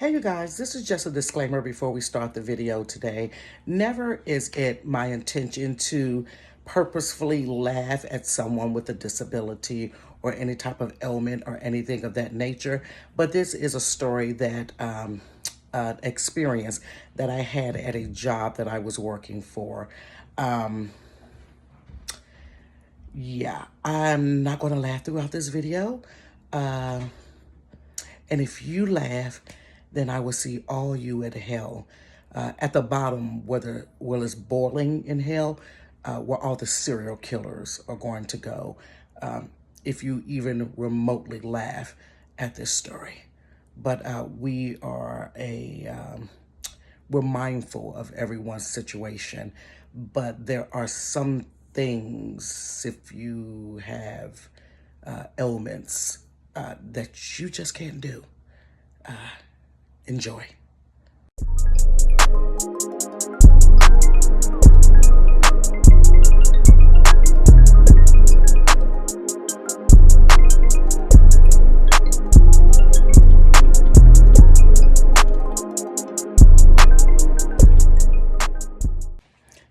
Hey you guys, this is just a disclaimer before we start the video today. Never is it my intention to purposefully laugh at someone with a disability or any type of ailment or anything of that nature, but this is a story that experience that I had at a job that I was working for. Yeah, I'm not going to laugh throughout this video. And if you laugh, then I will see all you at hell. At the bottom, where it's boiling in hell, where all the serial killers are going to go. If you even remotely laugh at this story. But we're mindful of everyone's situation. But there are some things, if you have ailments, that you just can't do. Enjoy.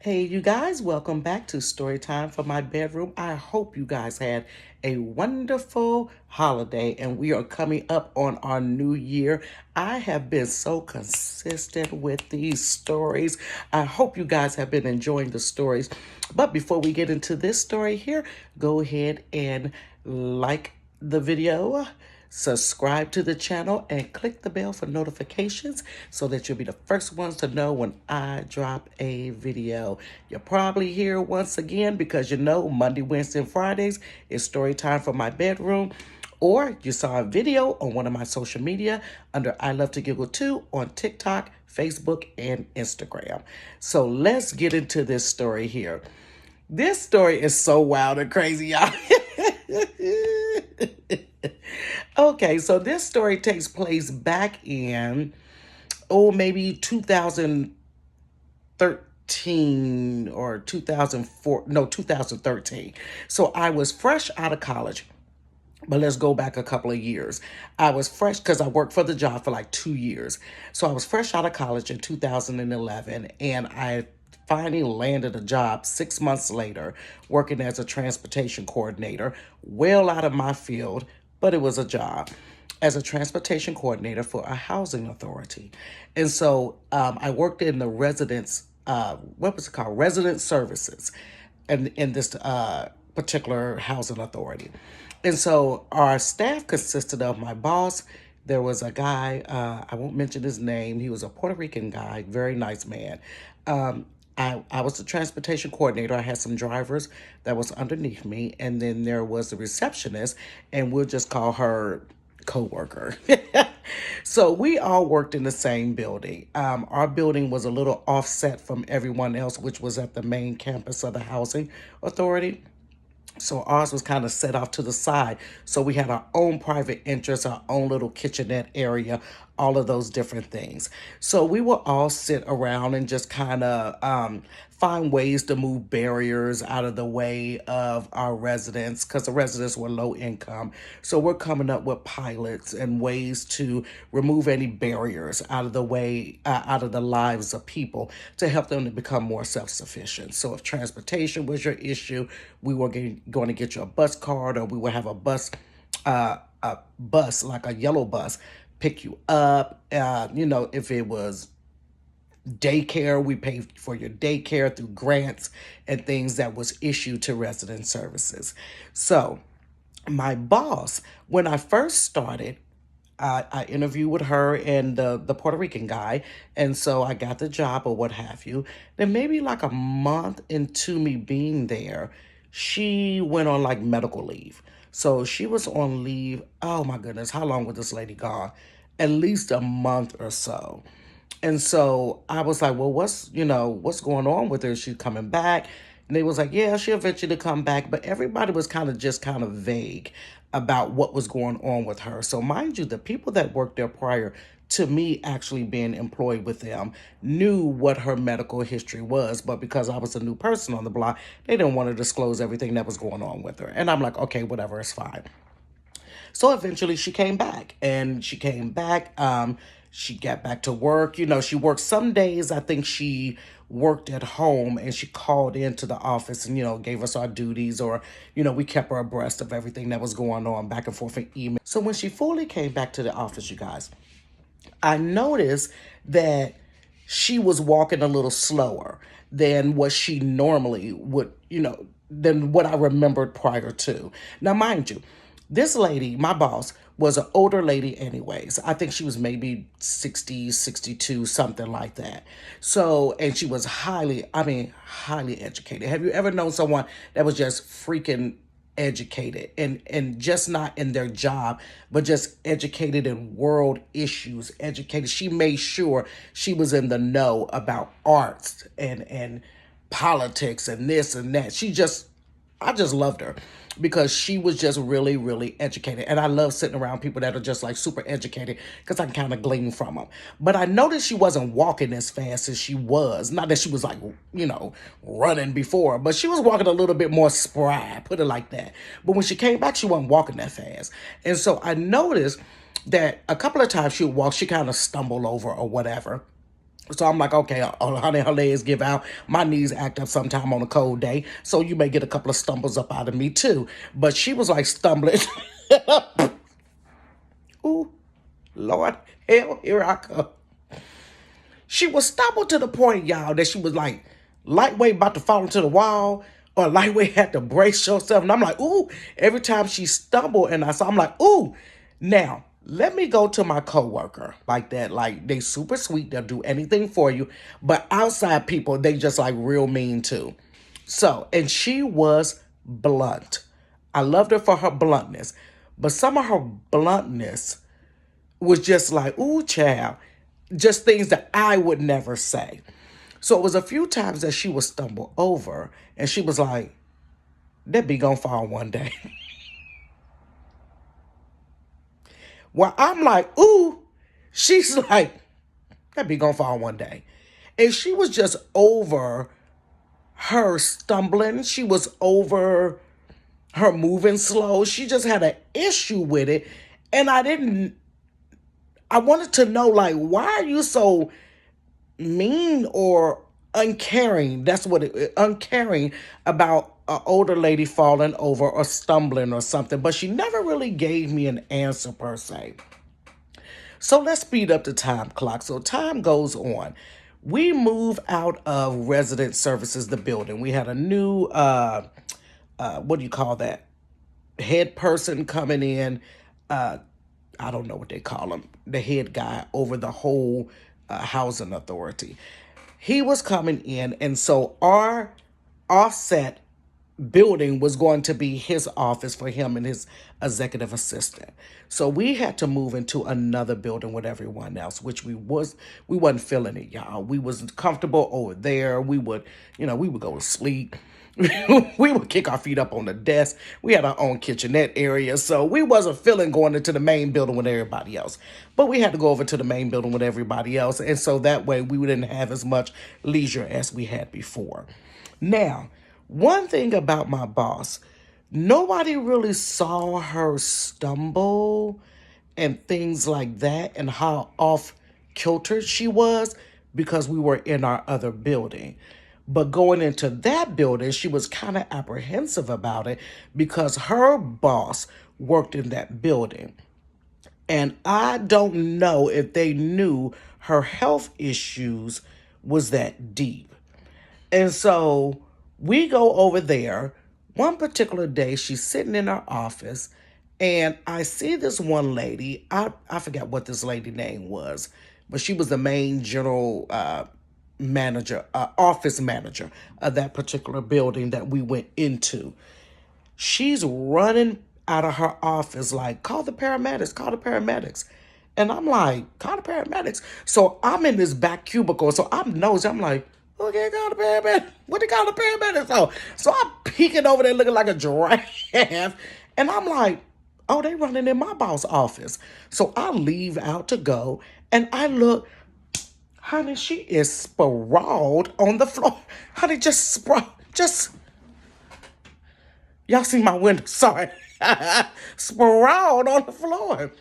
Hey, you guys, welcome back to Storytime from my bedroom. I hope you guys had a wonderful holiday and we are coming up on our new year. I have been so consistent with these stories. I hope you guys have been enjoying the stories. But before we get into this story here, go ahead and like the video, subscribe to the channel, and click the bell for notifications so that you'll be the first ones to know when I drop a video. You're probably here once again because you know Monday, Wednesday, and Fridays is story time from my bedroom. Or you saw a video on one of my social media under I Love to Giggle Too on TikTok, Facebook, and Instagram. So let's get into this story here. This story is so wild and crazy, y'all. Okay, so this story takes place back in, maybe 2013 or 2004, no, 2013. So I was fresh out of college. But let's go back a couple of years. I was fresh because I worked for the job for like 2 years. So I was fresh out of college in 2011, and I finally landed a job 6 months later working as a transportation coordinator, well out of my field, but it was a job as a transportation coordinator for a housing authority. And so I worked in the residence, what was it called? Resident services in this particular housing authority. And so our staff consisted of my boss. There was a guy, I won't mention his name. He was a Puerto Rican guy, very nice man. I was the transportation coordinator. I had some drivers that was underneath me. And then there was the receptionist, and we'll just call her coworker. So we all worked in the same building. Our building was a little offset from everyone else, which was at the main campus of the housing authority. So ours was kind of set off to the side. So we had our own private entrance, our own little kitchenette area, all of those different things. So we would all sit around and just kind of find ways to move barriers out of the way of our residents, because the residents were low income. So we're coming up with pilots and ways to remove any barriers out of the way, out of the lives of people to help them to become more self-sufficient. So if transportation was your issue, we were going to get you a bus card, or we would have a bus, like a yellow bus, pick you up. If it was daycare, we paid for your daycare through grants and things that was issued to resident services. So my boss, when I first started, I interviewed with her and the Puerto Rican guy. And so I got the job or what have you. Then maybe like a month into me being there, she went on like medical leave. So she was on leave. Oh my goodness, how long was this lady gone? At least a month or so. And so I was like, well, what's going on with her? Is she coming back? And they was like, yeah, she'll eventually come back. But everybody was kind of vague about what was going on with her. So mind you, the people that worked there prior to me actually being employed with them knew what her medical history was. But because I was a new person on the block, they didn't want to disclose everything that was going on with her. And I'm like, okay, whatever, it's fine. So eventually she came back, and she came back. She got back to work. She worked some days. I think she worked at home and she called into the office and, gave us our duties, or, we kept her abreast of everything that was going on back and forth in email. So when she fully came back to the office, you guys, I noticed that she was walking a little slower than what she normally would, than what I remembered prior to. Now, mind you, this lady, my boss, was an older lady anyways. I think she was maybe 60, 62, something like that. So, and she was highly educated. Have you ever known someone that was just freaking educated, and just not in their job, but just educated in world issues? Educated, she made sure she was in the know about arts and politics and this and that. I just loved her because she was just really, really educated. And I love sitting around people that are just like super educated because I can kind of glean from them. But I noticed she wasn't walking as fast as she was. Not that she was like, running before, but she was walking a little bit more spry, put it like that. But when she came back, she wasn't walking that fast. And so I noticed that a couple of times she would walk, she kind of stumbled over or whatever. So I'm like, okay, honey, her legs give out. My knees act up sometime on a cold day. So you may get a couple of stumbles up out of me too. But she was like stumbling. Ooh, Lord, hell, here I come. She was stumbled to the point, y'all, that she was like lightweight about to fall into the wall, or lightweight had to brace herself. And I'm like, ooh, every time she stumbled and I'm like, ooh. Now, let me go to my coworker like that. Like, they super sweet. They'll do anything for you. But outside people, they just like real mean too. So, and she was blunt. I loved her for her bluntness. But some of her bluntness was just like, ooh, child. Just things that I would never say. So it was a few times that she would stumble over and she was like, that be gonna fall one day. Well, I'm like, ooh. She's like, that be gonna fall one day. And she was just over her stumbling. She was over her moving slow. She just had an issue with it. And I wanted to know, like, why are you so mean or uncaring? That's what uncaring about an older lady falling over or stumbling or something. But she never really gave me an answer per se. So let's speed up the time clock. So time goes on. We move out of resident services, the building. We had a new, what do you call that? Head person coming in. I don't know what they call him. The head guy over the whole housing authority. He was coming in, and so our offset building was going to be his office for him and his executive assistant. So we had to move into another building with everyone else, which we wasn't feeling it, y'all. We wasn't comfortable over there. We would go to sleep. We would kick our feet up on the desk. We had our own kitchenette area, so we wasn't feeling going into the main building with everybody else. But we had to go over to the main building with everybody else, and so that way we didn't have as much leisure as we had before. Now, one thing about my boss, nobody really saw her stumble and things like that and how off kilter she was because we were in our other building. But going into that building, she was kind of apprehensive about it because her boss worked in that building. And I don't know if they knew her health issues was that deep. And so we go over there. One particular day, she's sitting in her office, and I see this one lady. I forgot what this lady name was, but she was the main general manager, office manager of that particular building that we went into. She's running out of her office like, call the paramedics, call the paramedics. And I'm like, call the paramedics. So I'm in this back cubicle. So I'm nosy. I'm like, okay, call the paramedics. What they call the paramedics? So I'm peeking over there looking like a giraffe. And I'm like, oh, they running in my boss office. So I leave out to go. And I look, honey, she is sprawled on the floor. Honey, just sprawled. Y'all see my window, sorry. Sprawled on the floor.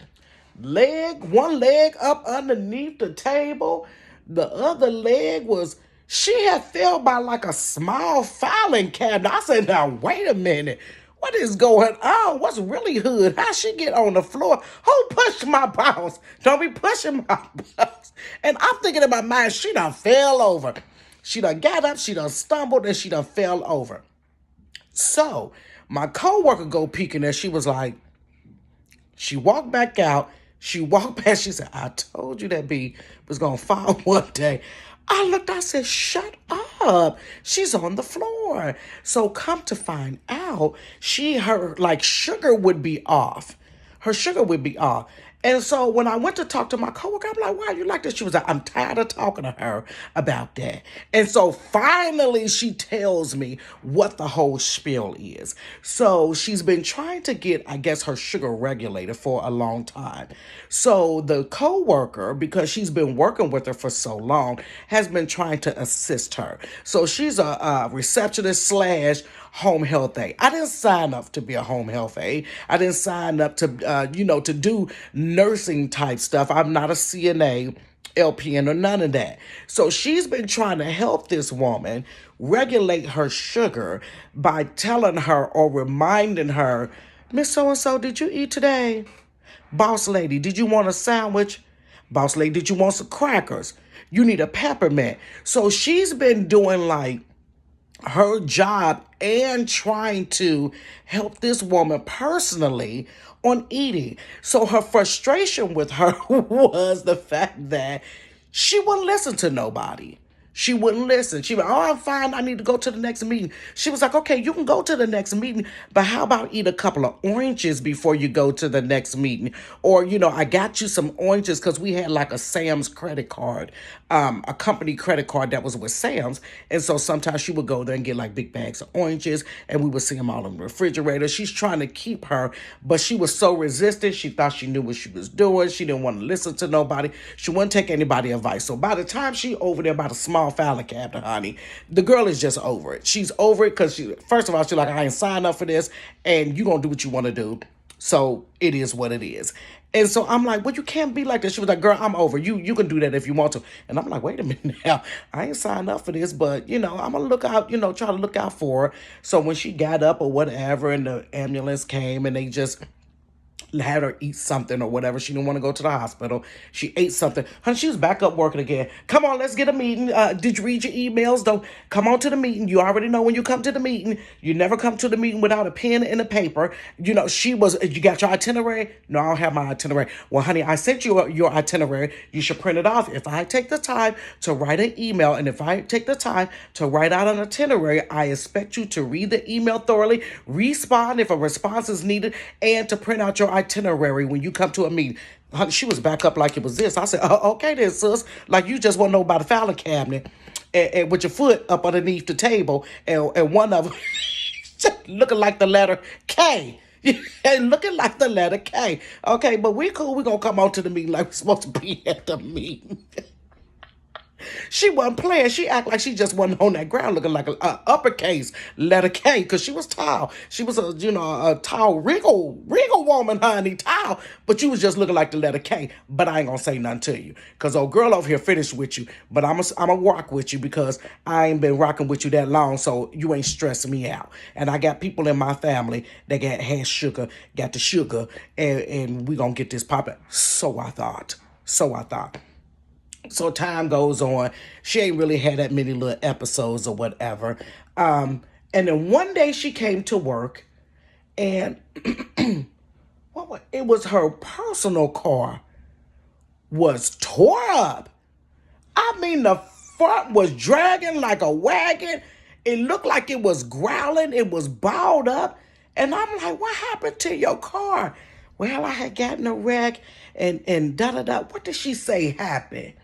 one leg up underneath the table. The other leg was, she had fell by like a small filing cabinet. I said, now, wait a minute. What is going on? What's really hood? How she get on the floor? Who pushed my bounce? Don't be pushing my bounce. And I'm thinking in my mind, she done fell over. She done got up, she done stumbled, and she done fell over. So my coworker go peeking and she was like, she walked back out. She walked past. She said, I told you that bee was going to fall one day. I looked, I said, shut up. She's on the floor. So come to find out, her like sugar would be off. Her sugar would be off. And so when I went to talk to my coworker, I'm like, why are you like this? She was like, I'm tired of talking to her about that. And so finally she tells me what the whole spiel is. So she's been trying to get, I guess, her sugar regulated for a long time. So the coworker, because she's been working with her for so long, has been trying to assist her. So she's a receptionist slash home health aide. I didn't sign up to be a home health aide. I didn't sign up to, to do nursing type stuff. I'm not a CNA, LPN, or none of that. So she's been trying to help this woman regulate her sugar by telling her or reminding her, Miss So-and-so, did you eat today? Boss lady, did you want a sandwich? Boss lady, did you want some crackers? You need a peppermint. So she's been doing like her job and trying to help this woman personally on eating. So her frustration with her was the fact that she wouldn't listen to nobody. She wouldn't listen. She went, oh, I'm fine. I need to go to the next meeting. She was like, okay, you can go to the next meeting, but how about eat a couple of oranges before you go to the next meeting? Or, I got you some oranges because we had like a Sam's credit card, a company credit card that was with Sam's. And so sometimes she would go there and get like big bags of oranges and we would see them all in the refrigerator. She's trying to keep her, but she was so resistant. She thought she knew what she was doing. She didn't want to listen to nobody. She wouldn't take anybody's advice. So by the time she over there by the small filing cabinet, honey, the girl is just over it. She's over it because first of all, she's like, I ain't signed up for this and you gonna do what you want to do. So it is what it is. And so I'm like, well, you can't be like this. She was like, girl, I'm over. You can do that if you want to. And I'm like, wait a minute now. I ain't signed up for this, but, I'm going to look out, try to look out for her. So when she got up or whatever and the ambulance came and they just had her eat something or whatever. She didn't want to go to the hospital. She ate something. Honey, she was back up working again. Come on, let's get a meeting. Did you read your emails? Don't come on to the meeting. You already know when you come to the meeting. You never come to the meeting without a pen and a paper. You got your itinerary? No, I don't have my itinerary. Well, honey, I sent you your itinerary. You should print it off. If I take the time to write an email and if I take the time to write out an itinerary, I expect you to read the email thoroughly, respond if a response is needed, and to print out your itinerary when you come to a meeting. She was back up like it was this. I said, oh, okay then, sis. Like you just want to know about the filing cabinet and with your foot up underneath the table and one of them looking like the letter K. Looking like the letter K. Okay, but we cool. We're going to come on to the meeting like we're supposed to be at the meeting. She wasn't playing. She acted like she just wasn't on that ground looking like a uppercase letter K because she was tall. She was a tall, regal woman, honey, tall. But you was just looking like the letter K. But I ain't gonna say nothing to you because old girl over here finished with you. But I'm a rock with you because I ain't been rocking with you that long, so you ain't stressing me out. And I got people in my family that had sugar, got the sugar, and we gonna get this popping. So I thought. So time goes on. She ain't really had that many little episodes or whatever. And then one day she came to work and it was her personal car was tore up. I mean, the front was dragging like a wagon. It looked like it was growling. It was balled up. And I'm like, what happened to your car? Well, I had gotten a wreck and da-da-da. What did she say happened?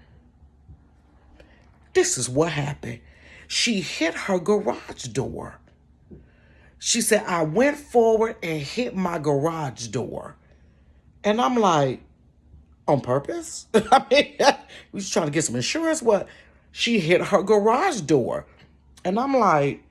This is what happened. She hit her garage door. She said, I went forward and hit my garage door. And I'm like, on purpose? I mean, we was trying to get some insurance. What? She hit her garage door. And I'm like,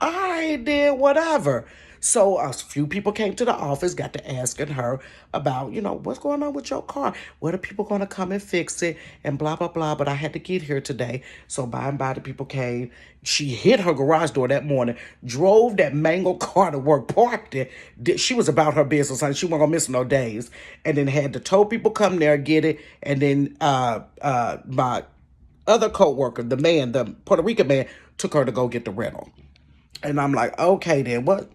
I did whatever. So a few people came to the office, got to asking her about, what's going on with your car? When are people going to come and fix it? And blah, blah, blah. But I had to get here today. So by and by the people came. She hit her garage door that morning, drove that mangled car to work, parked it. She was about her business, honey. She wasn't going to miss no days. And then had the tow people come there, get it. And then my other co-worker, the man, the Puerto Rican man, took her to go get the rental. And I'm like, okay, then what?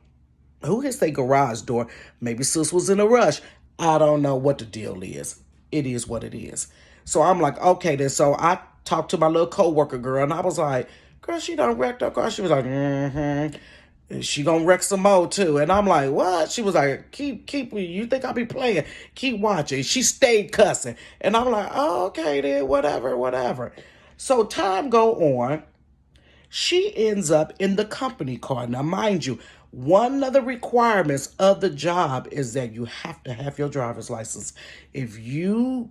Who hits their garage door? Maybe sis was in a rush. I don't know what the deal is. It is what it is. So I'm like, okay, then. So I talked to my little co-worker girl, and I was like, girl, she done wrecked her car. She was like, mm-hmm. She gonna wreck some more too. And I'm like, what? She was like, keep, you think I'll be playing? Keep watching. She stayed cussing. And I'm like, oh, okay, then, whatever, whatever. So time go on. She ends up in the company car. Now, mind you, one of the requirements of the job is that you have to have your driver's license. If your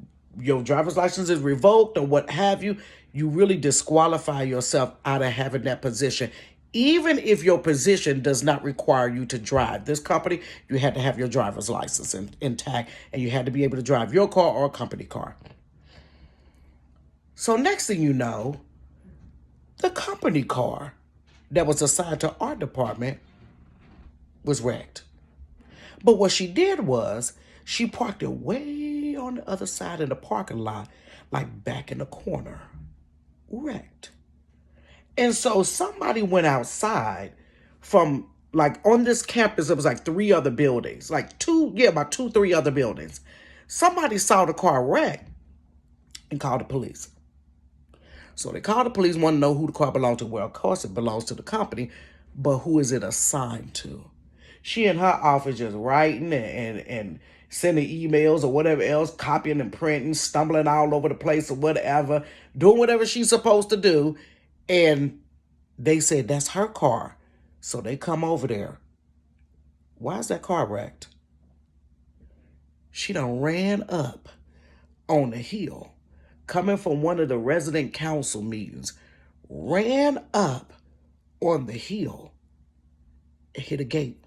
driver's license is revoked or what have you, you really disqualify yourself out of having that position. Even if your position does not require you to drive. This company, you had to have your driver's license intact, and you had to be able to drive your car or a company car. So next thing you know, the company car that was assigned to our department was wrecked. But what she did was she parked it way on the other side of the parking lot, like back in the corner, wrecked. And so somebody went outside from, like, on this campus, it was like three other buildings, about two, three other buildings. Somebody saw the car wrecked and called the police. So they called the police, want to know who the car belonged to. Well, of course it belongs to the company, but who is it assigned to? She in her office just writing and sending emails or whatever else, copying and printing, stumbling all over the place or whatever, doing whatever she's supposed to do. And they said, that's her car. So they come over there. Why is that car wrecked? She done ran up on the hill, coming from one of the resident council meetings, ran up on the hill and hit a gate.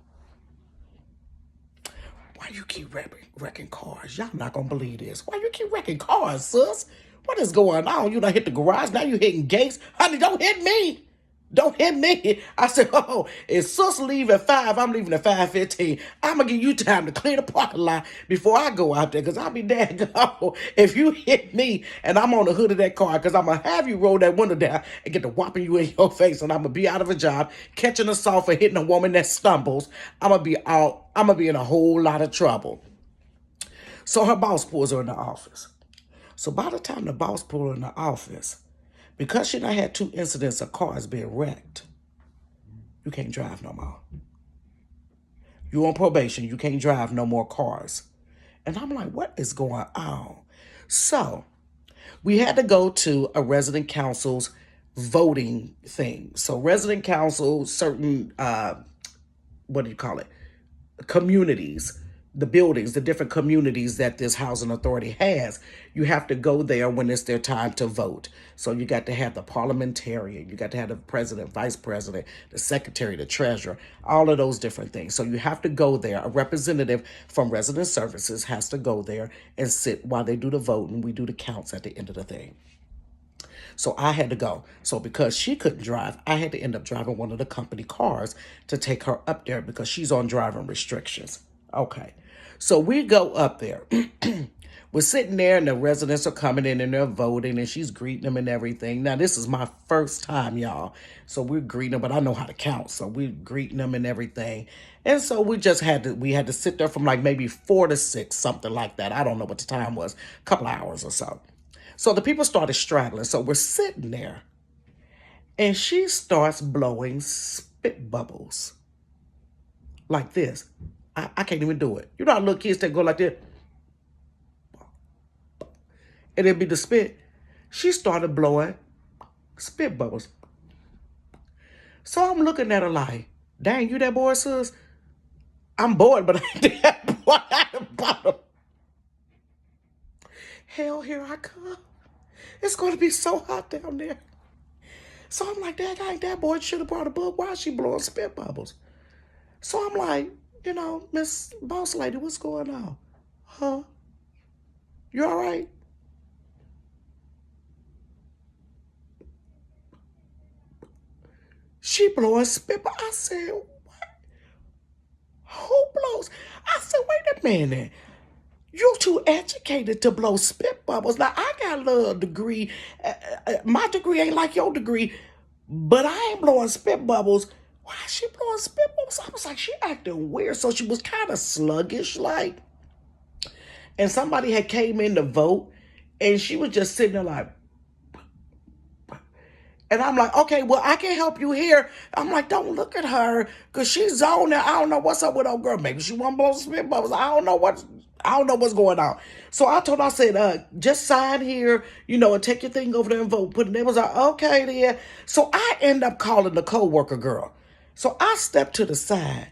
Why you keep wrecking cars? Y'all not gonna believe this. Why you keep wrecking cars, sis? What is going on? You done hit the garage, now you hitting gates. Honey, don't hit me. Don't hit me. I said, oh, if sis leave at 5, I'm leaving at 5:15. I'm going to give you time to clear the parking lot before I go out there, because I'll be daggone if you hit me and I'm on the hood of that car, because I'm going to have you roll that window down and get to whopping you in your face, and I'm going to be out of a job, catching assault for hitting a woman that stumbles. I'm going to be in a whole lot of trouble. So her boss pulls her in the office. So by the time the boss pulled her in the office, because she done had 2 incidents of cars being wrecked, you can't drive no more. You on probation, you can't drive no more cars. And I'm like, what is going on? So we had to go to a resident council's voting thing. So resident council, certain, what do you call it? Communities, the buildings, the different communities that this housing authority has, you have to go there when it's their time to vote. So you got to have the parliamentarian, you got to have the president, vice president, the secretary, the treasurer, all of those different things. So you have to go there. A representative from resident services has to go there and sit while they do the vote, and we do the counts at the end of the thing. So I had to go. So because she couldn't drive, I had to end up driving one of the company cars to take her up there because she's on driving restrictions. Okay. So we go up there. We're sitting there and the residents are coming in and they're voting and she's greeting them and everything. Now, this is my first time, y'all. So we're greeting them, but I know how to count. So we're greeting them and everything. And so we had to sit there from like maybe 4 to 6, something like that. I don't know what the time was, a couple of hours or so. So the people started straggling. So we're sitting there and she starts blowing spit bubbles like this. I can't even do it. You know how little kids that go like this? And it'd be the spit. She started blowing spit bubbles. So I'm looking at her like, dang, you that boy, sis? I'm bored, but I ain't that boy at the bottom. Hell, here I come. It's going to be so hot down there. So I'm like, that boy should have brought a book. Why is she blowing spit bubbles? So I'm like, Miss Boss Lady, what's going on? Huh? You all right? She blowing spit. But I said, who blows? I said, wait a minute. You too educated to blow spit bubbles. Now I got a little degree. My degree ain't like your degree, but I ain't blowing spit bubbles. Why is she blowing spit bubbles? I was like, she acting weird. So she was kind of sluggish, like. And somebody had came in to vote, and she was just sitting there like. And I'm like, okay, well, I can help you here. I'm like, don't look at her, cause she's zoning. I don't know what's up with old girl. Maybe she want to blow spit bubbles. I don't know what's going on. So I told her, I said, just sign here, and take your thing over there and vote. Put it. They was like, okay, then. So I end up calling the co-worker girl. So I stepped to the side,